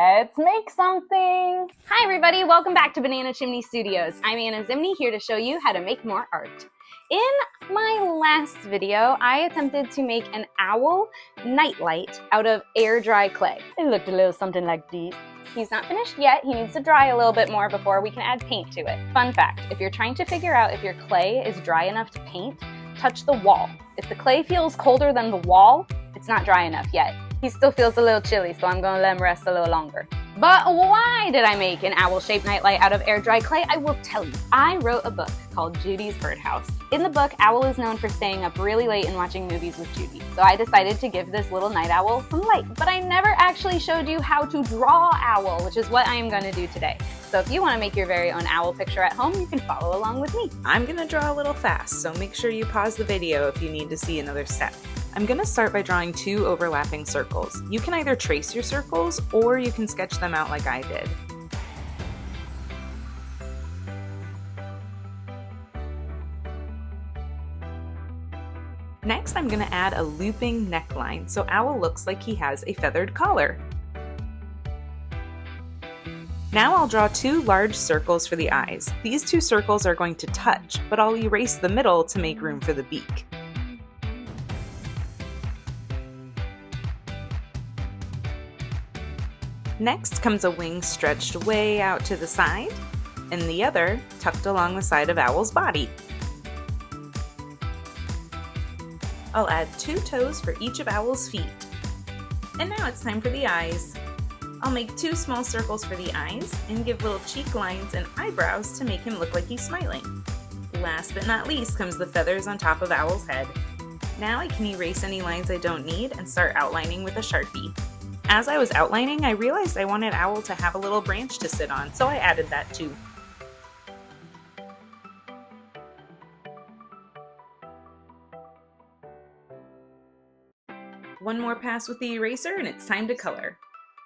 Let's make something! Hi everybody, welcome back to Banana Chimney Studios. I'm Anna Zimney, here to show you how to make more art. In my last video, I attempted to make an owl nightlight out of air dry clay. It looked a little something like this. He's not finished yet, he needs to dry a little bit more before we can add paint to it. Fun fact, if you're trying to figure out if your clay is dry enough to paint, touch the wall. If the clay feels colder than the wall, it's not dry enough yet. He still feels a little chilly, so I'm gonna let him rest a little longer. But why did I make an owl-shaped nightlight out of air dry clay? I will tell you. I wrote a book called Judy's Birdhouse. In the book, Owl is known for staying up really late and watching movies with Judy. So I decided to give this little night owl some light. But I never actually showed you how to draw Owl, which is what I am gonna do today. So if you wanna make your very own owl picture at home, you can follow along with me. I'm gonna draw a little fast, so make sure you pause the video if you need to see another step. I'm going to start by drawing two overlapping circles. You can either trace your circles or you can sketch them out like I did. Next, I'm going to add a looping neckline so Owl looks like he has a feathered collar. Now I'll draw two large circles for the eyes. These two circles are going to touch, but I'll erase the middle to make room for the beak. Next comes a wing stretched way out to the side, and the other tucked along the side of Owl's body. I'll add two toes for each of Owl's feet. And now it's time for the eyes. I'll make two small circles for the eyes and give little cheek lines and eyebrows to make him look like he's smiling. Last but not least comes the feathers on top of Owl's head. Now I can erase any lines I don't need and start outlining with a Sharpie. As I was outlining, I realized I wanted Owl to have a little branch to sit on, so I added that too. One more pass with the eraser and it's time to color.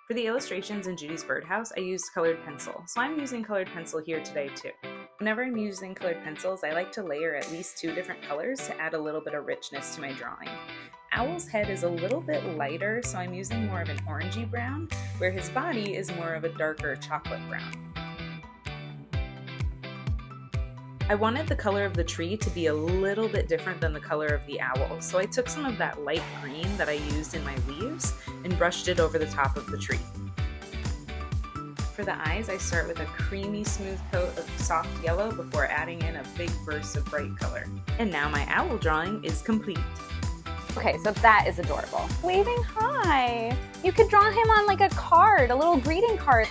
For the illustrations in Judy's Birdhouse, I used colored pencil, so I'm using colored pencil here today too. Whenever I'm using colored pencils, I like to layer at least two different colors to add a little bit of richness to my drawing. Owl's head is a little bit lighter, so I'm using more of an orangey brown, where his body is more of a darker chocolate brown. I wanted the color of the tree to be a little bit different than the color of the owl, so I took some of that light green that I used in my leaves and brushed it over the top of the tree. For the eyes, I start with a creamy smooth coat of soft yellow before adding in a big burst of bright color. And now my owl drawing is complete. Okay, so that is adorable. Waving hi. You could draw him on like a card, a little greeting card.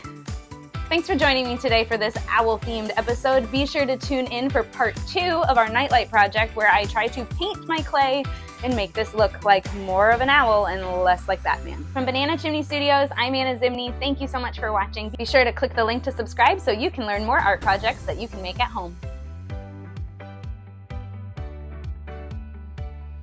Thanks for joining me today for this owl-themed episode. Be sure to tune in for part 2 of our nightlight project where I try to paint my clay and make this look like more of an owl and less like Batman. From Banana Chimney Studios, I'm Anna Zimney. Thank you so much for watching. Be sure to click the link to subscribe so you can learn more art projects that you can make at home.